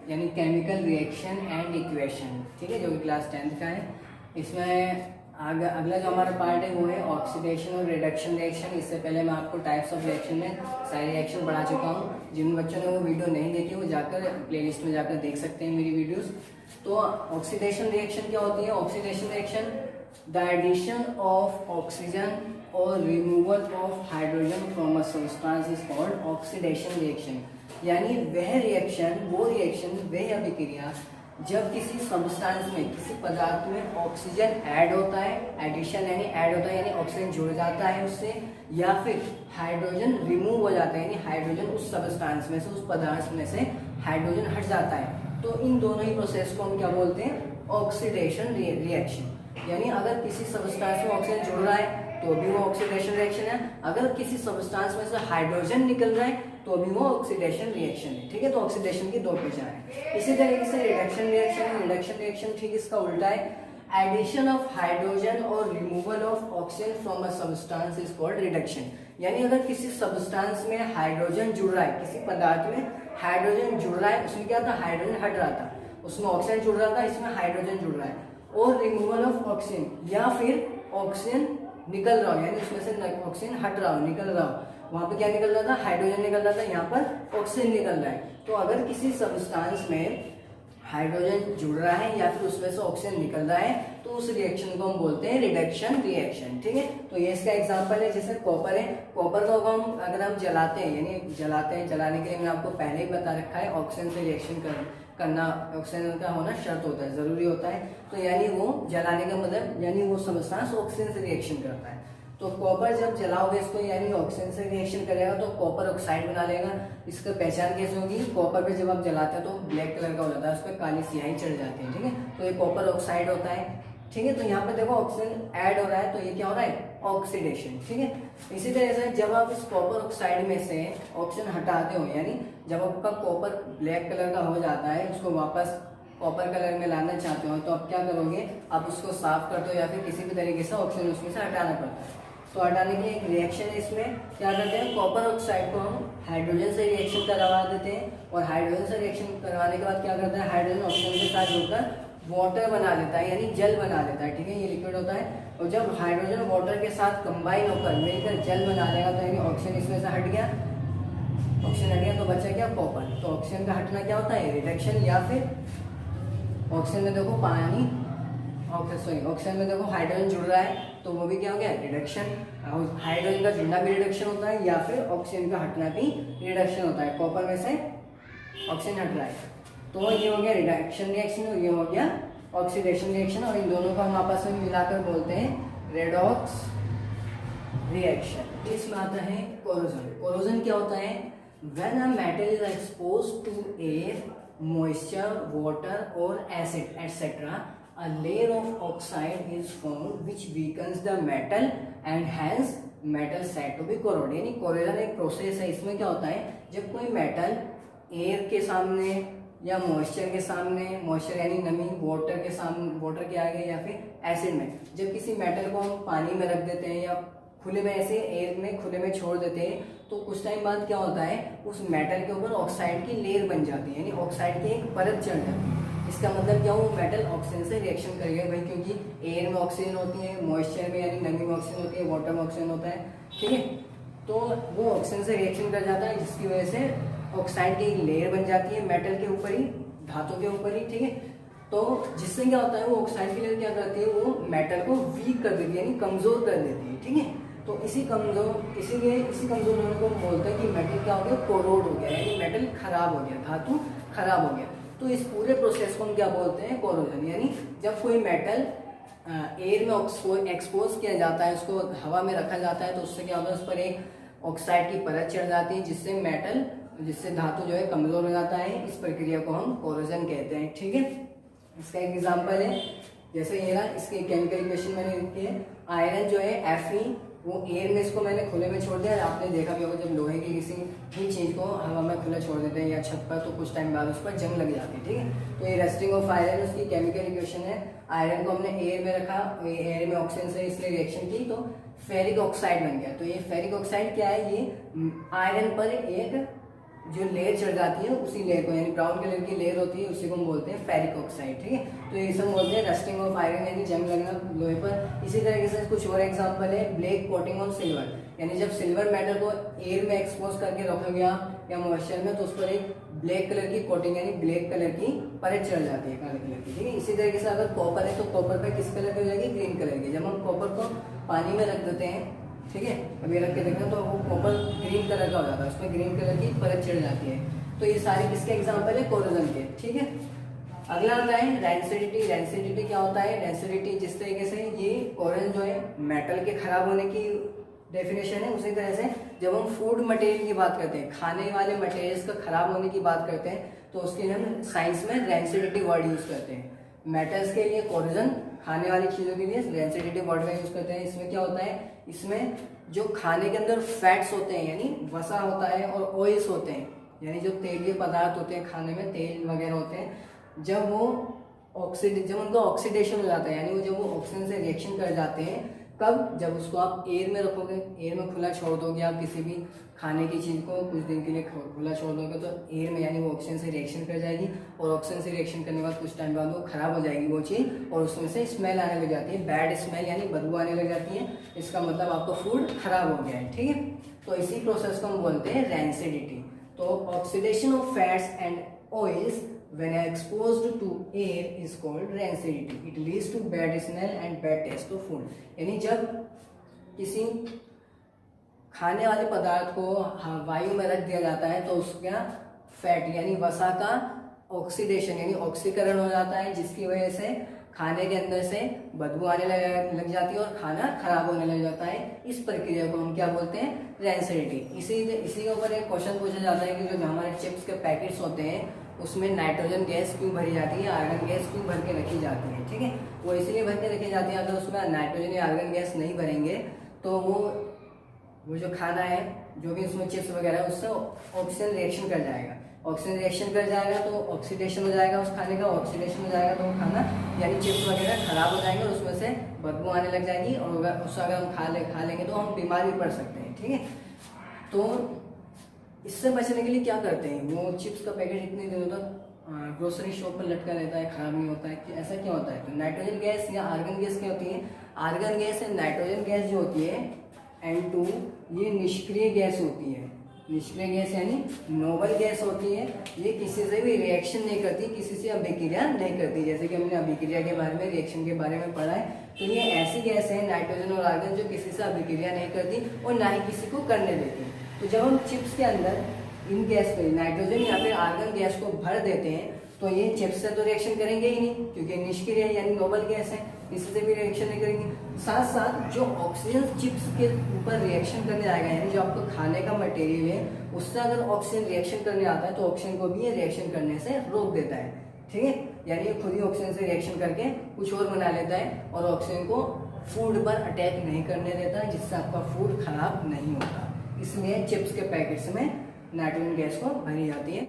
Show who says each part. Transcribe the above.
Speaker 1: यानी chemical reaction and equation, ठीक है, जो कि क्लास 10th का है। इसमें अगला जो हमारा पार्ट है वो है ऑक्सीडेशन और रिडक्शन रिएक्शन। इससे पहले मैं आपको टाइप्स ऑफ रिएक्शन में सारे रिएक्शन पढ़ा चुका हूँ। जिन बच्चों ने वो वीडियो नहीं देखी वो जाकर प्लेलिस्ट में जाकर देख सकते हैं मेरी वीडियोस। तो ऑक्सीडेशन रिएक्शन क्या होती है? Oxidation reaction the addition of oxygen और removal of hydrogen from a substance is called oxidation reaction. यानी वह रिएक्शन वह अभिक्रिया जब किसी सब्सटेंस में, किसी पदार्थ में ऑक्सीजन ऐड होता है, एडिशन यानी ऐड होता है यानी ऑक्सीजन जुड़ जाता है उससे, या फिर हाइड्रोजन रिमूव हो जाता है यानी हाइड्रोजन उस सब्सटेंस में से, उस पदार्थ में से हाइड्रोजन हट जाता है। तो इन दोनों ही प्रोसेस को हम क्या बोलते हैं? Oxidation reaction. यानी अगर किसी सब्सटेंस में ऑक्सीजन जुड़ रहा है तो भी वो ऑक्सीडेशन रिएक्शन है, अगर किसी सब्सटेंस में से हाइड्रोजन निकल रहा है तो भी वो ऑक्सीडेशन रिएक्शन है, ठीक है। तो ऑक्सीडेशन की दो पहचान है। इसी तरीके से रिडक्शन रिएक्शन ठीक इसका उल्टा है। एडिशन ऑफ हाइड्रोजन और removal of oxygen from a substance is called reduction. यानी अगर किसी सब्सटेंस में हाइड्रोजन जुड़ रहा है, किसी पदार्थ में हाइड्रोजन जुड़ रहा है, उसमें क्या था? हाइड्रोजन हट रहा था, उसमें ऑक्सीजन जुड़ रहा था, इसमें हाइड्रोजन जुड़ रहा है, और रिमूवल ऑफ ऑक्सीजन या फिर ऑक्सीजन निकल रहा हो, यानी उसमें से ऑक्सीजन हट रहा हो, निकल रहा हो, वहां पे क्या निकल रहा था? हाइड्रोजन निकल रहा था, यहाँ पर ऑक्सीजन निकल रहा है। तो अगर किसी सब्सटेंस में हाइड्रोजन जुड़ रहा है या फिर उसमें से ऑक्सीजन निकल रहा है तो उस रिएक्शन को हम बोलते हैं रिडक्शन रिएक्शन, ठीक है। तो ये इसका एग्जांपल है। जैसे कॉपर है, कॉपर को अगर हम जलाते हैं, यानी जलाने के लिए मैंने आपको पहले ही बता रखा है ऑक्सीजन से रिएक्शन करना, ऑक्सीजन का होना शर्त होता है, जरूरी होता है। तो यानी वो जलाने का मतलब यानी वो सब्सटेंस ऑक्सीजन से रिएक्शन करता है। तो कॉपर जब जलाओगे इसको यानी ऑक्सीजन से रिएक्शन करेगा तो कॉपर ऑक्साइड बना लेगा। इसका पहचान कैसे होगी? कॉपर पे जब आप जलाते हैं तो ब्लैक कलर का हो जाता है, उस पर काली स्याही चढ़ जाती है, ठीक है। तो ये कॉपर ऑक्साइड होता है, ठीक है। तो यहाँ पे देखो ऑक्सीजन ऐड हो रहा है तो ये क्या हो रहा है? ऑक्सीडेशन, ठीक है। इसी तरह से जब आप इस कॉपर ऑक्साइड में से ऑक्सीजन हटाते हो, यानी जब आपका कॉपर ब्लैक कलर का हो जाता है, उसको वापस कॉपर कलर में लाना चाहते हो तो आप क्या करोगे? आप उसको साफ करते हो या फिर किसी भी तरीके से ऑक्सीजन उसमें से हटाना पड़ता है। तो हटाने के लिए एक रिएक्शन है, इसमें क्या करते हैं? कॉपर ऑक्साइड को हम हाइड्रोजन से रिएक्शन करवा देते हैं, और हाइड्रोजन से रिएक्शन करवाने के बाद क्या करता है? हाइड्रोजन ऑक्सीजन के साथ जुड़कर वाटर बना लेता है, यानी जल बना लेता है, ठीक है। ये लिक्विड होता है, और जब हाइड्रोजन वाटर के साथ कंबाइन होकर मिलकर जल बना लेगा तो यानी ऑक्सीजन इसमें से हट गया, ऑक्सीजन हट गया तो बचा क्या? कॉपर। तो ऑक्सीजन का हटना क्या होता है? रिडक्शन। या फिर ऑक्सीजन में देखो पानी, ऑक्सीजन में देखो हाइड्रोजन जुड़ रहा है तो वो भी क्या हो गया? रिडक्शन। हाइड्रोजन का जुड़ना भी रिडक्शन होता है या फिर ऑक्सीजन का हटना भी रिडक्शन होता है। कॉपर में से ऑक्सीजन हट रहा है तो ये हो गया रिडक्शन रिएक्शन और ये हो गया ऑक्सीडेशन रिएक्शन, और इन दोनों को हम आपस में मिलाकर बोलते हैं रेडॉक्स रिएक्शन। इसमें आता है कोरोजन। कोरोजन क्या होता है? When a metal is exposed to air, moisture, water और acid etcetera, a layer of oxide is formed which weakens the metal and hence metal said to be corroded। यानी corrosion एक process है। इसमें क्या होता है? जब कोई मेटल एयर के सामने या मॉइस्चर के सामने, मॉइस्चर यानी नमी, वाटर के सामने, वाटर के आगे या फिर एसिड में, जब किसी मेटल को हम पानी में रख देते हैं या खुले में ऐसे एयर में खुले में छोड़ देते हैं तो कुछ टाइम बाद क्या होता है? उस मेटल के ऊपर ऑक्साइड की लेयर बन जाती है, यानी ऑक्साइड की एक परत चढ़ जाती है। इसका मतलब क्या? वो मेटल ऑक्सीजन से रिएक्शन करेगा भाई, क्योंकि एयर में ऑक्सीजन होती है, मॉइस्चर में यानी नमी में ऑक्सीजन होती है, वाटर में ऑक्सीजन होता है, ठीक है। तो वो ऑक्सीजन से रिएक्शन कर जाता है जिसकी वजह से ऑक्साइड की एक लेयर बन जाती है मेटल के ऊपर ही, धातु के ऊपर ही, ठीक है। तो जिससे क्या होता है? वो ऑक्साइड की लेयर क्या करती है? वो मेटल को वीक कर देती है, यानी कमजोर कर देती है, ठीक है। तो इसी कमजोर होने को बोलते हैं कि मेटल क्या हो गया? कोरोड हो गया, यानी मेटल खराब हो गया, धातु खराब हो गया। तो इस पूरे प्रोसेस को हम क्या बोलते हैं? कोरोजन। यानी जब कोई मेटल एयर में एक्सपोज किया जाता है, उसको हवा में रखा जाता है तो उससे क्या होता है? उस पर एक ऑक्साइड की परत चढ़ जाती है जिससे धातु जो है कमजोर हो जाता है। इस प्रक्रिया को हम कोरोजन कहते हैं, ठीक है। इसका एक एग्जांपल है, जैसे ये ना, इसके केमिकल इक्वेशन मैंने लिखी है। आयरन जो है Fe, वो एयर में इसको मैंने खुले में छोड़ दिया। आपने देखा भी होगा जब लोहे की किसी भी चीज को हवा में खुला छोड़ देते हैं या छत पर तो कुछ टाइम बाद उस पर जंग लग जाती है, ठीक है। तो ये रस्टिंग ऑफ आयरन उसकी केमिकल इक्वेशन है। आयरन को हमने एयर में रखा, एयर में ऑक्सीजन से इसलिए रिएक्शन की तो फेरिक ऑक्साइड बन गया। तो ये फेरिक ऑक्साइड क्या है? ये आयरन पर एक जो लेयर चढ़ जाती है उसी लेयर को, यानी ब्राउन कलर की लेयर होती है उसी को हम बोलते हैं फेरिक ऑक्साइड, ठीक है। तो ये सब बोलते हैं रस्टिंग ऑफ आयरन, यानी जंग लगना लोहे पर। इसी तरीके से कुछ और एग्जांपल है, ब्लैक कोटिंग ऑन सिल्वर, यानी जब सिल्वर मेटल को एयर में एक्सपोज करके रखोगे आप या मॉइस्चर में, तो उस पर एक ब्लैक कलर की कोटिंग यानी ब्लैक कलर की परत चढ़ जाती है, काले कलर की, ठीक है। इसी तरीके से अगर कॉपर है तो कॉपर पे किस कलर की हो जाएगी, ग्रीन कलर की। जब हम कॉपर को पानी में रख देते हैं, ठीक है, अभी रख के देखते हैं तो वो कॉपर ग्रीन कलर का हो जाता है, उसमें ग्रीन कलर की परत चढ़ जाती है। तो ये सारे किसके एग्जाम्पल है, कोरोजन के, ठीक है। अगला आता है रेंसिडिटी। रेंसिडिटी क्या होता है, रेंसिडिटी जिस तरीके से ये कोरोजन जो है मेटल के खराब होने की डेफिनेशन है, उसी तरह से जब हम फूड मटेरियल की बात करते हैं, खाने वाले मटेरियल्स का खराब होने की बात करते हैं, तो उसके लिए हम साइंस में रेंसिडिटी वर्ड यूज करते हैं। मेटल्स के लिए कोरोजन, खाने वाली चीजों के लिए रेंसिडिटी वर्ड का यूज करते हैं। इसमें क्या होता है, इसमें जो खाने के अंदर फैट्स होते हैं यानी वसा होता है और ऑयल्स होते हैं, यानी जो तेलीय पदार्थ होते हैं खाने में, तेल वगैरह होते हैं, जब उनका ऑक्सीडेशन हो जाता है, यानी वो जब वो ऑक्सीजन से रिएक्शन कर जाते हैं, कब, जब उसको आप एयर में रखोगे, एयर में खुला छोड़ दोगे, आप किसी भी खाने की चीज़ को कुछ दिन के लिए खुला छोड़ दोगे तो एयर में, यानी वो ऑक्सीजन से रिएक्शन कर जाएगी, और ऑक्सीजन से रिएक्शन करने के बाद कुछ टाइम बाद वो खराब हो जाएगी वो चीज़, और उसमें से स्मेल आने लग जाती है, बैड स्मेल यानी बदबू आने लग जाती है। इसका मतलब आपका फूड खराब हो गया है, ठीक है। तो इसी प्रोसेस को हम बोलते हैं रेंसिडिटी। तो oxidation of fats and oils when exposed to air is called rancidity. It leads to bad smell and bad taste of food. यानी जब किसी खाने वाले पदार्थ को वायु में रख दिया जाता है तो उसका फैट यानी वसा का ऑक्सीडेशन यानी ऑक्सीकरण हो जाता है, जिसकी वजह से खाने के अंदर से बदबू आने लग जाती है और खाना खराब होने लग जाता है। इस प्रक्रिया को हम क्या बोलते हैं, रेंसिडिटी। इसी के ऊपर एक क्वेश्चन पूछा जाता है कि जो हमारे चिप्स के पैकेट्स होते हैं उसमें नाइट्रोजन गैस क्यों भरी जाती है, आर्गन गैस क्यों भर के रखी जाती है, ठीक है। वो इसलिए भर के रखी जाती है, अगर उसमें नाइट्रोजन या आर्गन गैस नहीं भरेंगे तो वो जो खाना है, जो भी उसमें चिप्स वगैरह है, उससे ऑक्सीजन रिएक्शन कर जाएगा। ऑक्सीजन रिएक्शन कर जाएगा तो ऑक्सीडेशन हो जाएगा उस खाने का, ऑक्सीडेशन हो जाएगा तो वो खाना यानी चिप्स वगैरह खराब हो जाएंगे और उसमें से बदबू आने लग जाएगी, और उससे अगर हम खा लेंगे तो हम बीमार भी पड़ सकते हैं, ठीक है। तो इससे बचने के लिए क्या करते हैं, वो चिप्स का पैकेट इतने दिनों तक ग्रोसरी शॉप पर लटका रहता है, खराब नहीं होता है, कि ऐसा क्या होता है। तो नाइट्रोजन गैस या आर्गन गैस क्या होती है, आर्गन गैस या नाइट्रोजन गैस जो होती है N2, ये निष्क्रिय गैस होती है। निष्क्रिय गैस यानी नोबल गैस होती है, ये किसी से भी रिएक्शन नहीं करती, किसी से अभिक्रिया नहीं करती, जैसे कि हमने अभिक्रिया के बारे में, रिएक्शन के बारे में पढ़ा है। तो ये ऐसी गैस है नाइट्रोजन और आर्गन जो किसी से अभिक्रिया नहीं करती और ना ही किसी को करने देती। तो जब हम चिप्स के अंदर इन गैस पे नाइट्रोजन या फिर आर्गन गैस को भर देते हैं तो ये चिप्स से तो रिएक्शन करेंगे ही नहीं, क्योंकि निष्क्रिय है यानी नोबल गैस है, किसी से भी रिएक्शन नहीं करेंगे। साथ साथ जो ऑक्सीजन चिप्स के ऊपर रिएक्शन करने आएगा, यानी जो आपको खाने का मटेरियल है उससे अगर ऑक्सीजन रिएक्शन करने आता है तो ऑक्सीजन को भी ये रिएक्शन करने से रोक देता है, ठीक है। यानी खुद ही ऑक्सीजन से रिएक्शन करके कुछ और बना लेता है और ऑक्सीजन को फूड पर अटैक नहीं करने देता है, जिससे आपका फूड खराब नहीं होता। इसलिए चिप्स के पैकेट्स में नाइट्रोजन गैस को भरी जाती है।